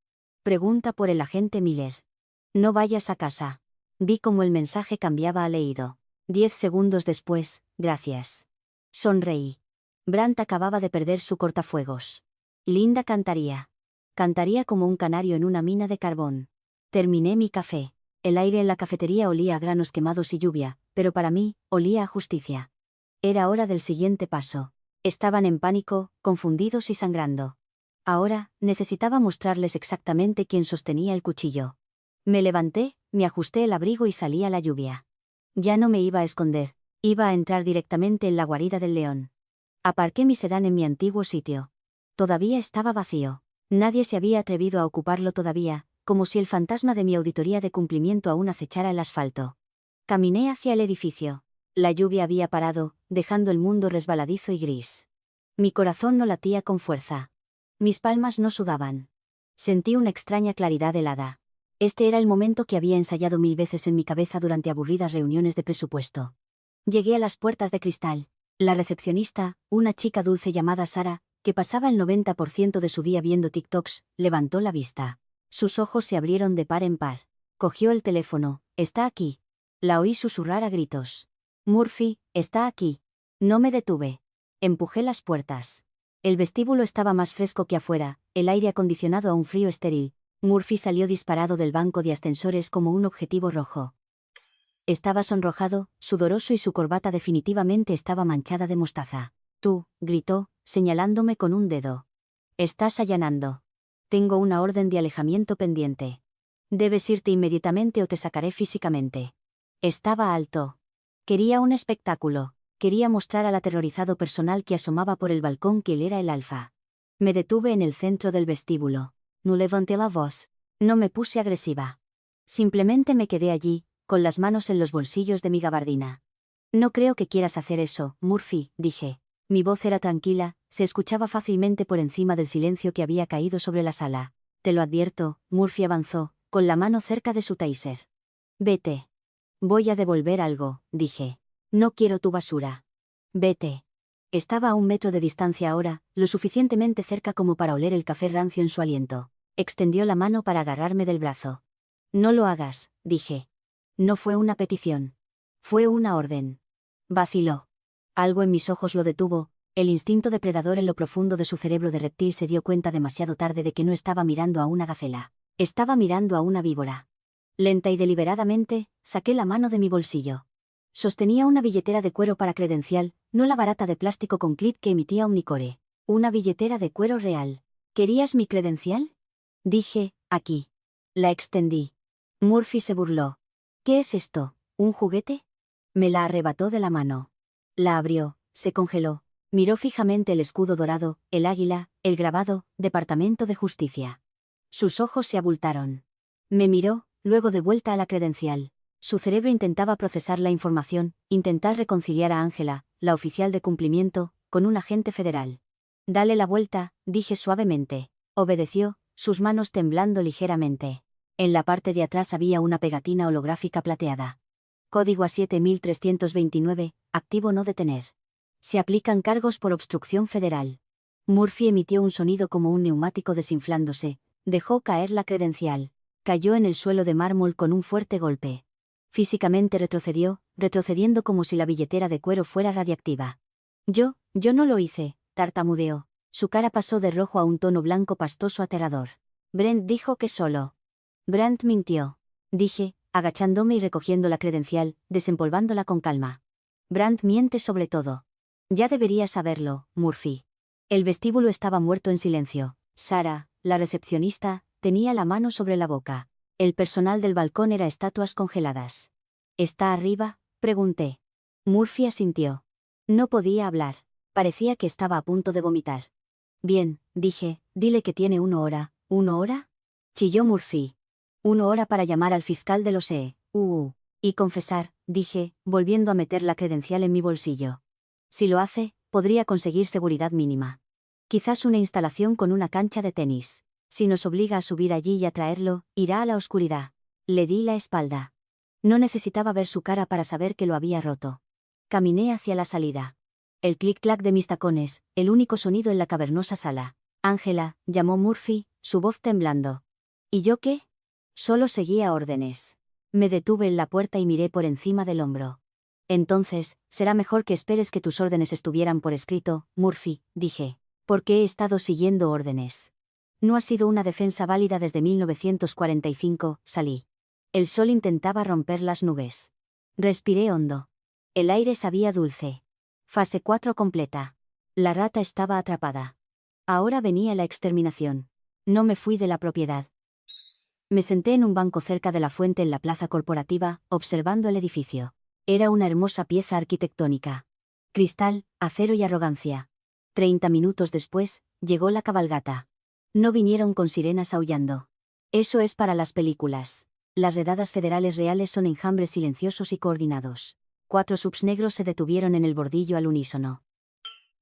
Pregunta por el agente Miller. No vayas a casa. Vi cómo el mensaje cambiaba a leído. 10 segundos después, gracias. Sonreí. Brandt acababa de perder su cortafuegos. Linda cantaría. Cantaría como un canario en una mina de carbón. Terminé mi café. El aire en la cafetería olía a granos quemados y lluvia, pero para mí, olía a justicia. Era hora del siguiente paso. Estaban en pánico, confundidos y sangrando. Ahora, necesitaba mostrarles exactamente quién sostenía el cuchillo. Me levanté, me ajusté el abrigo y salí a la lluvia. Ya no me iba a esconder, iba a entrar directamente en la guarida del león. Aparqué mi sedán en mi antiguo sitio. Todavía estaba vacío. Nadie se había atrevido a ocuparlo todavía, como si el fantasma de mi auditoría de cumplimiento aún acechara el asfalto. Caminé hacia el edificio. La lluvia había parado, dejando el mundo resbaladizo y gris. Mi corazón no latía con fuerza. Mis palmas no sudaban. Sentí una extraña claridad helada. Este era el momento que había ensayado 1000 veces en mi cabeza durante aburridas reuniones de presupuesto. Llegué a las puertas de cristal. La recepcionista, una chica dulce llamada Sara, que pasaba el 90% de su día viendo TikToks, levantó la vista. Sus ojos se abrieron de par en par. Cogió el teléfono. «Está aquí». La oí susurrar a gritos. «Murphy, está aquí». No me detuve. Empujé las puertas. El vestíbulo estaba más fresco que afuera, el aire acondicionado a un frío estéril. Murphy salió disparado del banco de ascensores como un objetivo rojo. Estaba sonrojado, sudoroso y su corbata definitivamente estaba manchada de mostaza. «Tú», gritó, señalándome con un dedo. «Estás allanando». Tengo una orden de alejamiento pendiente. Debes irte inmediatamente o te sacaré físicamente. Estaba alto. Quería un espectáculo. Quería mostrar al aterrorizado personal que asomaba por el balcón que él era el alfa. Me detuve en el centro del vestíbulo. No levanté la voz. No me puse agresiva. Simplemente me quedé allí, con las manos en los bolsillos de mi gabardina. No creo que quieras hacer eso, Murphy, dije. Mi voz era tranquila, se escuchaba fácilmente por encima del silencio que había caído sobre la sala. Te lo advierto, Murphy avanzó, con la mano cerca de su taser. Vete. Voy a devolver algo, dije. No quiero tu basura. Vete. Estaba a 1 metro de distancia ahora, lo suficientemente cerca como para oler el café rancio en su aliento. Extendió la mano para agarrarme del brazo. No lo hagas, dije. No fue una petición. Fue una orden. Vaciló. Algo en mis ojos lo detuvo, el instinto depredador en lo profundo de su cerebro de reptil se dio cuenta demasiado tarde de que no estaba mirando a una gacela. Estaba mirando a una víbora. Lenta y deliberadamente, saqué la mano de mi bolsillo. Sostenía una billetera de cuero para credencial, no la barata de plástico con clip que emitía Omnicore. Una billetera de cuero real. ¿Querías mi credencial? Dije, aquí. La extendí. Murphy se burló. ¿Qué es esto? ¿Un juguete? Me la arrebató de la mano. La abrió, se congeló. Miró fijamente el escudo dorado, el águila, el grabado, Departamento de Justicia. Sus ojos se abultaron. Me miró, luego de vuelta a la credencial. Su cerebro intentaba procesar la información, intentar reconciliar a Ángela, la oficial de cumplimiento, con un agente federal. Dale la vuelta, dije suavemente. Obedeció, sus manos temblando ligeramente. En la parte de atrás había una pegatina holográfica plateada. Código A7329, activo no detener. Se aplican cargos por obstrucción federal. Murphy emitió un sonido como un neumático desinflándose, dejó caer la credencial. Cayó en el suelo de mármol con un fuerte golpe. Físicamente retrocedió, retrocediendo como si la billetera de cuero fuera radiactiva. Yo no lo hice, tartamudeó. Su cara pasó de rojo a un tono blanco pastoso aterrador. Brent dijo que solo. Brent mintió. Dije, agachándome y recogiendo la credencial, desempolvándola con calma. Brent miente sobre todo. Ya deberías saberlo, Murphy. El vestíbulo estaba muerto en silencio. Sarah, la recepcionista, tenía la mano sobre la boca. El personal del balcón era estatuas congeladas. ¿Está arriba?, pregunté. Murphy asintió. No podía hablar. Parecía que estaba a punto de vomitar. Bien, dije, dile que tiene 1 hora. ¿1 hora? Chilló Murphy. 1 hora para llamar al fiscal de los y confesar, dije, volviendo a meter la credencial en mi bolsillo. Si lo hace, podría conseguir seguridad mínima. Quizás una instalación con una cancha de tenis. Si nos obliga a subir allí y a traerlo, irá a la oscuridad. Le di la espalda. No necesitaba ver su cara para saber que lo había roto. Caminé hacia la salida. El clic-clac de mis tacones, el único sonido en la cavernosa sala. Ángela, llamó Murphy, su voz temblando. ¿Y yo qué? Solo seguía órdenes. Me detuve en la puerta y miré por encima del hombro. Entonces, será mejor que esperes que tus órdenes estuvieran por escrito, Murphy, dije. Porque he estado siguiendo órdenes. No ha sido una defensa válida desde 1945, salí. El sol intentaba romper las nubes. Respiré hondo. El aire sabía dulce. Fase 4 completa. La rata estaba atrapada. Ahora venía la exterminación. No me fui de la propiedad. Me senté en un banco cerca de la fuente en la plaza corporativa, observando el edificio. Era una hermosa pieza arquitectónica. Cristal, acero y arrogancia. 30 minutos después, llegó la cabalgata. No vinieron con sirenas aullando. Eso es para las películas. Las redadas federales reales son enjambres silenciosos y coordinados. 4 subs negros se detuvieron en el bordillo al unísono.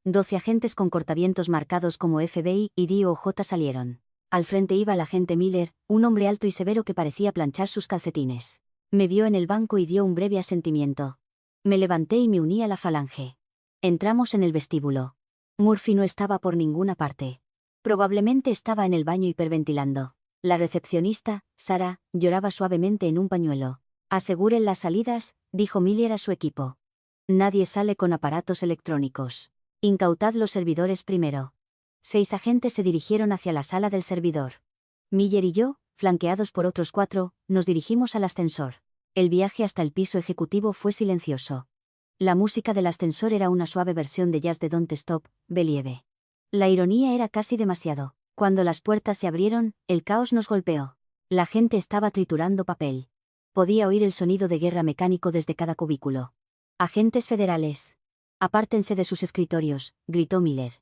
12 agentes con cortavientos marcados como FBI y DOJ salieron. Al frente iba el agente Miller, un hombre alto y severo que parecía planchar sus calcetines. Me vio en el banco y dio un breve asentimiento. Me levanté y me uní a la falange. Entramos en el vestíbulo. Murphy no estaba por ninguna parte. Probablemente estaba en el baño hiperventilando. La recepcionista, Sarah, lloraba suavemente en un pañuelo. Aseguren las salidas, dijo Miller a su equipo. Nadie sale con aparatos electrónicos. Incautad los servidores primero. 6 agentes se dirigieron hacia la sala del servidor. Miller y yo, flanqueados por otros 4, nos dirigimos al ascensor. El viaje hasta el piso ejecutivo fue silencioso. La música del ascensor era una suave versión de jazz de Don't Stop, Believe. La ironía era casi demasiado. Cuando las puertas se abrieron, el caos nos golpeó. La gente estaba triturando papel. Podía oír el sonido de guerra mecánico desde cada cubículo. «Agentes federales. Apártense de sus escritorios», gritó Miller.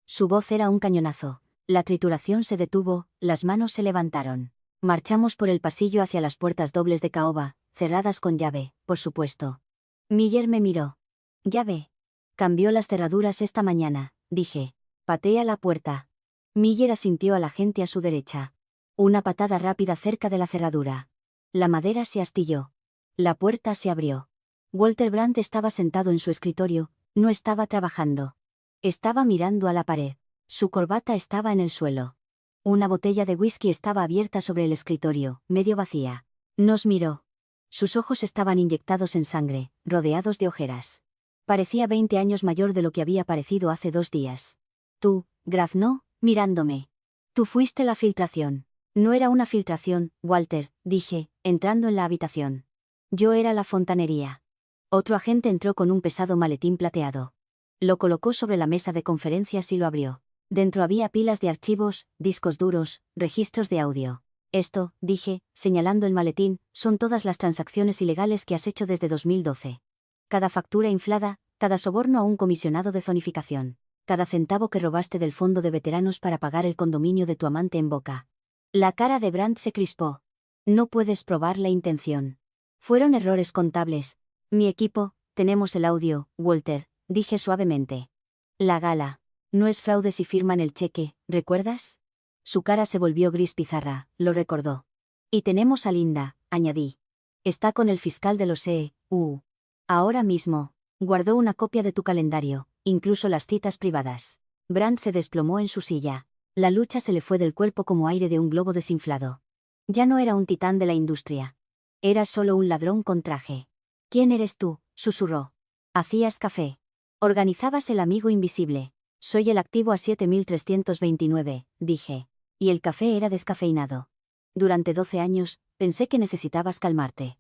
Su voz era un cañonazo. La trituración se detuvo, las manos se levantaron. Marchamos por el pasillo hacia las puertas dobles de caoba, cerradas con llave, por supuesto. Miller me miró. «¿Llave? Cambió las cerraduras esta mañana», dije. «Patea la puerta». Miller asintió a la gente a su derecha. Una patada rápida cerca de la cerradura. La madera se astilló. La puerta se abrió. Walter Brandt estaba sentado en su escritorio, no estaba trabajando. Estaba mirando a la pared. Su corbata estaba en el suelo. Una botella de whisky estaba abierta sobre el escritorio, medio vacía. Nos miró. Sus ojos estaban inyectados en sangre, rodeados de ojeras. Parecía 20 años mayor de lo que había parecido hace 2 días. «Tú», graznó, mirándome. «Tú fuiste la filtración». «No era una filtración, Walter», dije, entrando en la habitación. «Yo era la fontanería». Otro agente entró con un pesado maletín plateado. Lo colocó sobre la mesa de conferencias y lo abrió. Dentro había pilas de archivos, discos duros, registros de audio. «Esto», dije, señalando el maletín, «son todas las transacciones ilegales que has hecho desde 2012. Cada factura inflada, cada soborno a un comisionado de zonificación. Cada centavo que robaste del fondo de veteranos para pagar el condominio de tu amante en Boca». La cara de Brandt se crispó. «No puedes probar la intención. Fueron errores contables. Mi equipo, tenemos el audio, Walter», dije suavemente. «La gala. No es fraude si firman el cheque, ¿recuerdas?» Su cara se volvió gris pizarra, lo recordó. «Y tenemos a Linda», añadí. «Está con el fiscal de los EU. Ahora mismo. Guardó una copia de tu calendario, incluso las citas privadas». Brandt se desplomó en su silla. La lucha se le fue del cuerpo como aire de un globo desinflado. Ya no era un titán de la industria. Era solo un ladrón con traje. «¿Quién eres tú?», susurró. «Hacías café. Organizabas el amigo invisible». «Soy el activo a 7329», dije. «Y el café era descafeinado. Durante 12 años, pensé que necesitabas calmarte».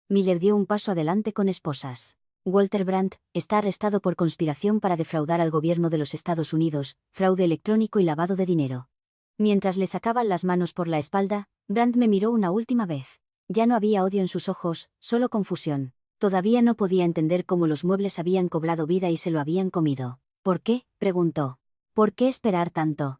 Miller dio un paso adelante con esposas. «Walter Brandt está arrestado por conspiración para defraudar al gobierno de los Estados Unidos, fraude electrónico y lavado de dinero». Mientras le sacaban las manos por la espalda, Brandt me miró una última vez. Ya no había odio en sus ojos, solo confusión. Todavía no podía entender cómo los muebles habían cobrado vida y se lo habían comido. «¿Por qué?», preguntó. «¿Por qué esperar tanto?».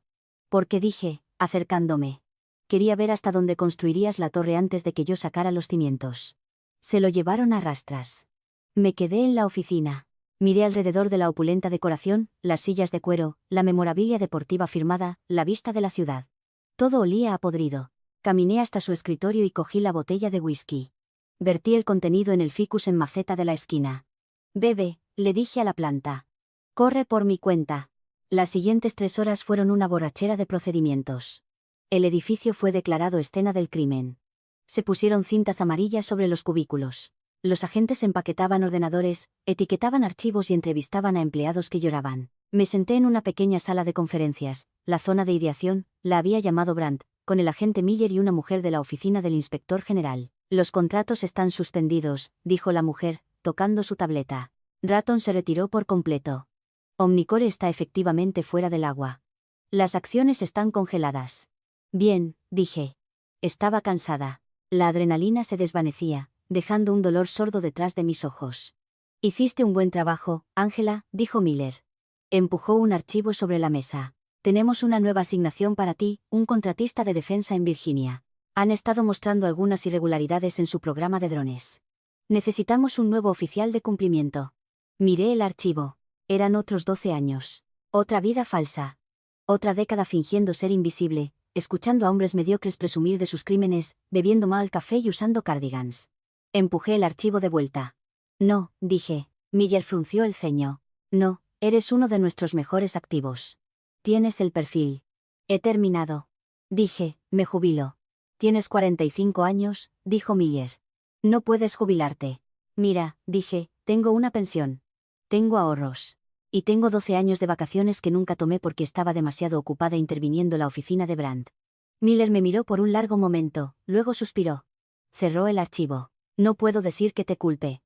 «Porque», dije, acercándome. «Quería ver hasta dónde construirías la torre antes de que yo sacara los cimientos». Se lo llevaron a rastras. Me quedé en la oficina. Miré alrededor de la opulenta decoración, las sillas de cuero, la memorabilia deportiva firmada, la vista de la ciudad. Todo olía a podrido. Caminé hasta su escritorio y cogí la botella de whisky. Vertí el contenido en el ficus en maceta de la esquina. «Bebe», le dije a la planta. «Corre por mi cuenta». Las siguientes 3 horas fueron una borrachera de procedimientos. El edificio fue declarado escena del crimen. Se pusieron cintas amarillas sobre los cubículos. Los agentes empaquetaban ordenadores, etiquetaban archivos y entrevistaban a empleados que lloraban. Me senté en una pequeña sala de conferencias, la zona de ideación, la había llamado Brandt, con el agente Miller y una mujer de la oficina del inspector general. «Los contratos están suspendidos», dijo la mujer, tocando su tableta. Ratton se retiró por completo. Omnicore está efectivamente fuera del agua. Las acciones están congeladas. «Bien», dije. Estaba cansada. La adrenalina se desvanecía, dejando un dolor sordo detrás de mis ojos. «Hiciste un buen trabajo, Ángela», dijo Miller. Empujó un archivo sobre la mesa. «Tenemos una nueva asignación para ti, un contratista de defensa en Virginia. Han estado mostrando algunas irregularidades en su programa de drones. Necesitamos un nuevo oficial de cumplimiento». Miré el archivo. Eran otros 12 años. Otra vida falsa. Otra década fingiendo ser invisible, escuchando a hombres mediocres presumir de sus crímenes, bebiendo mal café y usando cardigans. Empujé el archivo de vuelta. «No», dije. Miller frunció el ceño. «No, eres uno de nuestros mejores activos. Tienes el perfil». «He terminado». Dije, «Me jubilo». «Tienes 45 años», dijo Miller. «No puedes jubilarte». «Mira», dije, «tengo una pensión. Tengo ahorros. Y tengo 12 años de vacaciones que nunca tomé porque estaba demasiado ocupada interviniendo la oficina de Brandt». Miller me miró por un largo momento, luego suspiró. Cerró el archivo. «No puedo decir que te culpe».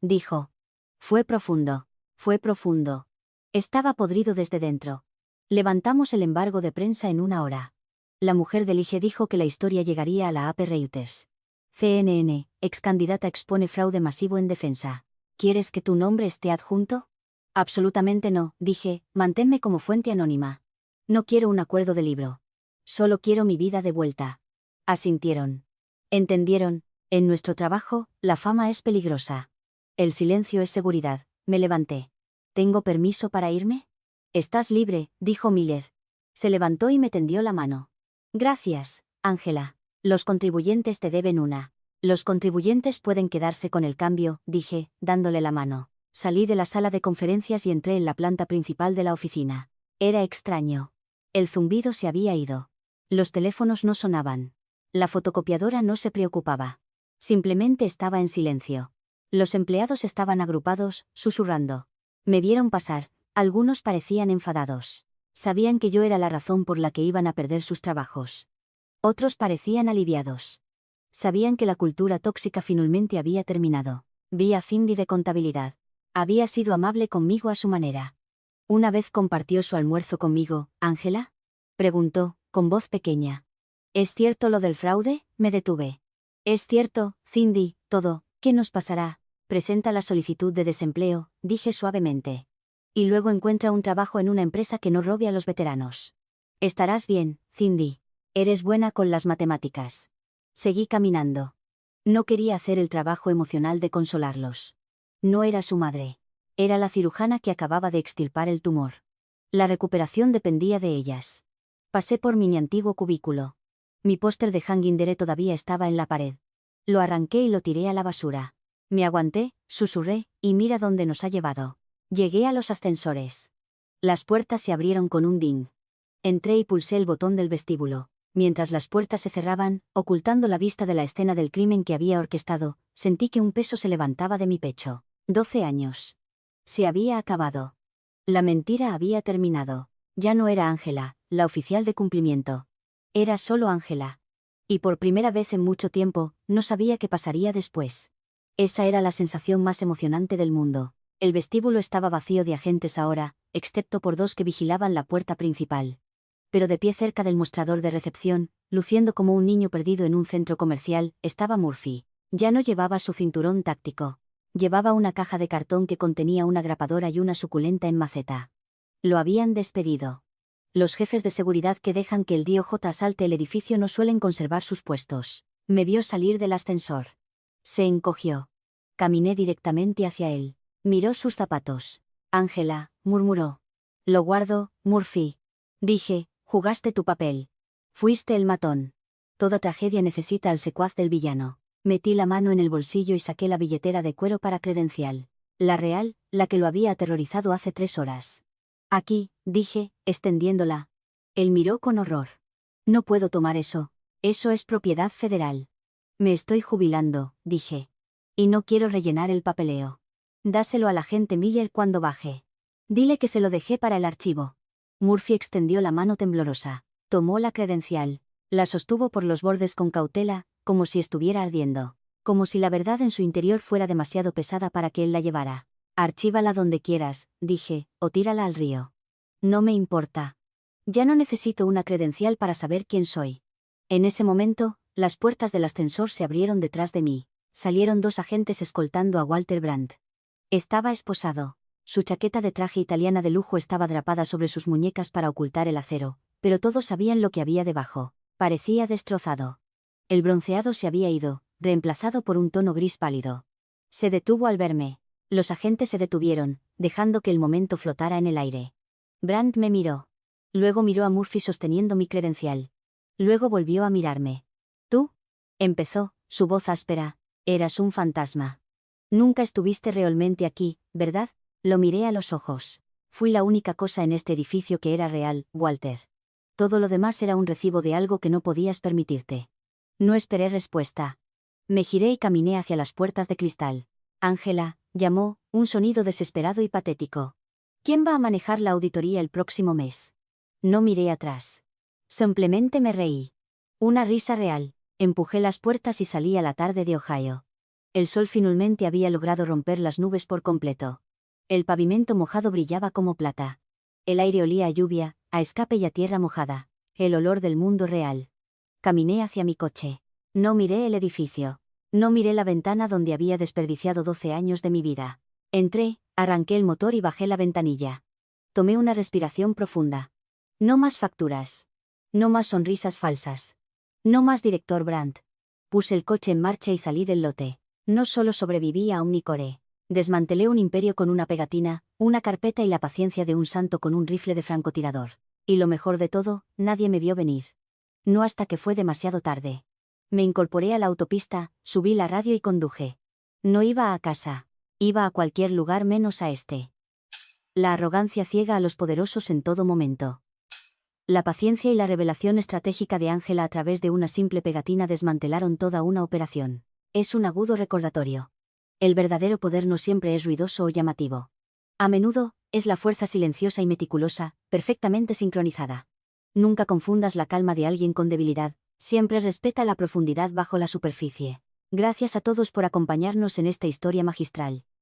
Dijo. Fue profundo. Fue profundo. Estaba podrido desde dentro. Levantamos el embargo de prensa en 1 hora. La mujer del IG dijo que la historia llegaría a la AP Reuters. CNN, ex candidata expone fraude masivo en defensa. ¿Quieres que tu nombre esté adjunto? Absolutamente no, dije, manténme como fuente anónima. No quiero un acuerdo de libro. Solo quiero mi vida de vuelta. Asintieron. Entendieron, en nuestro trabajo, la fama es peligrosa. El silencio es seguridad. Me levanté. ¿Tengo permiso para irme? Estás libre, dijo Miller. Se levantó y me tendió la mano. Gracias, Ángela. Los contribuyentes te deben una. Los contribuyentes pueden quedarse con el cambio, dije, dándole la mano. Salí de la sala de conferencias y entré en la planta principal de la oficina. Era extraño. El zumbido se había ido. Los teléfonos no sonaban. La fotocopiadora no se preocupaba. Simplemente estaba en silencio. Los empleados estaban agrupados, susurrando. Me vieron pasar. Algunos parecían enfadados. Sabían que yo era la razón por la que iban a perder sus trabajos. Otros parecían aliviados. Sabían que la cultura tóxica finalmente había terminado. Vi a Cindy de contabilidad. Había sido amable conmigo a su manera. Una vez compartió su almuerzo conmigo, ¿Ángela? Preguntó, con voz pequeña. ¿Es cierto lo del fraude? Me detuve. Es cierto, Cindy, todo. ¿Qué nos pasará? Presenta la solicitud de desempleo, dije suavemente. Y luego encuentra un trabajo en una empresa que no robe a los veteranos. Estarás bien, Cindy. Eres buena con las matemáticas. Seguí caminando. No quería hacer el trabajo emocional de consolarlos. No era su madre. Era la cirujana que acababa de extirpar el tumor. La recuperación dependía de ellas. Pasé por mi antiguo cubículo. Mi póster de Hanging Dere todavía estaba en la pared. Lo arranqué y lo tiré a la basura. Me aguanté, susurré, y mira dónde nos ha llevado. Llegué a los ascensores. Las puertas se abrieron con un ding. Entré y pulsé el botón del vestíbulo. Mientras las puertas se cerraban, ocultando la vista de la escena del crimen que había orquestado, sentí que un peso se levantaba de mi pecho. 12 años. Se había acabado. La mentira había terminado. Ya no era Ángela, la oficial de cumplimiento. Era solo Ángela. Y por primera vez en mucho tiempo, no sabía qué pasaría después. Esa era la sensación más emocionante del mundo. El vestíbulo estaba vacío de agentes ahora, excepto por 2 que vigilaban la puerta principal. Pero de pie cerca del mostrador de recepción, luciendo como un niño perdido en un centro comercial, estaba Murphy. Ya no llevaba su cinturón táctico. Llevaba una caja de cartón que contenía una grapadora y una suculenta en maceta. Lo habían despedido. Los jefes de seguridad que dejan que el DOJ asalte el edificio no suelen conservar sus puestos. Me vio salir del ascensor. Se encogió. Caminé directamente hacia él. Miró sus zapatos. Ángela, murmuró. Lo guardo, Murphy. Dije, jugaste tu papel. Fuiste el matón. Toda tragedia necesita al secuaz del villano. Metí la mano en el bolsillo y saqué la billetera de cuero para credencial. La real, la que lo había aterrorizado hace 3 horas. Aquí, dije, extendiéndola. Él miró con horror. No puedo tomar eso. Eso es propiedad federal. Me estoy jubilando, dije. Y no quiero rellenar el papeleo. Dáselo al agente Miller cuando baje. Dile que se lo dejé para el archivo. Murphy extendió la mano temblorosa. Tomó la credencial. La sostuvo por los bordes con cautela, como si estuviera ardiendo. Como si la verdad en su interior fuera demasiado pesada para que él la llevara. Archívala donde quieras, dije, o tírala al río. No me importa. Ya no necesito una credencial para saber quién soy. En ese momento, las puertas del ascensor se abrieron detrás de mí. Salieron 2 agentes escoltando a Walter Brandt. Estaba esposado. Su chaqueta de traje italiana de lujo estaba drapada sobre sus muñecas para ocultar el acero, pero todos sabían lo que había debajo. Parecía destrozado. El bronceado se había ido, reemplazado por un tono gris pálido. Se detuvo al verme. Los agentes se detuvieron, dejando que el momento flotara en el aire. Brandt me miró. Luego miró a Murphy sosteniendo mi credencial. Luego volvió a mirarme. ¿Tú? Empezó, su voz áspera. Eras un fantasma. Nunca estuviste realmente aquí, ¿verdad? Lo miré a los ojos. Fui la única cosa en este edificio que era real, Walter. Todo lo demás era un recibo de algo que no podías permitirte. No esperé respuesta. Me giré y caminé hacia las puertas de cristal. Ángela, llamó, un sonido desesperado y patético. ¿Quién va a manejar la auditoría el próximo mes? No miré atrás. Simplemente me reí. Una risa real. Empujé las puertas y salí a la tarde de Ohio. El sol finalmente había logrado romper las nubes por completo. El pavimento mojado brillaba como plata. El aire olía a lluvia, a escape y a tierra mojada. El olor del mundo real. Caminé hacia mi coche. No miré el edificio. No miré la ventana donde había desperdiciado 12 años de mi vida. Entré, arranqué el motor y bajé la ventanilla. Tomé una respiración profunda. No más facturas. No más sonrisas falsas. No más director Brandt. Puse el coche en marcha y salí del lote. No solo sobreviví a Omnicore. Desmantelé un imperio con una pegatina, una carpeta y la paciencia de un santo con un rifle de francotirador. Y lo mejor de todo, nadie me vio venir. No hasta que fue demasiado tarde. Me incorporé a la autopista, subí la radio y conduje. No iba a casa. Iba a cualquier lugar menos a este. La arrogancia ciega a los poderosos en todo momento. La paciencia y la revelación estratégica de Ángela a través de una simple pegatina desmantelaron toda una operación. Es un agudo recordatorio. El verdadero poder no siempre es ruidoso o llamativo. A menudo, es la fuerza silenciosa y meticulosa, perfectamente sincronizada. Nunca confundas la calma de alguien con debilidad, siempre respeta la profundidad bajo la superficie. Gracias a todos por acompañarnos en esta historia magistral.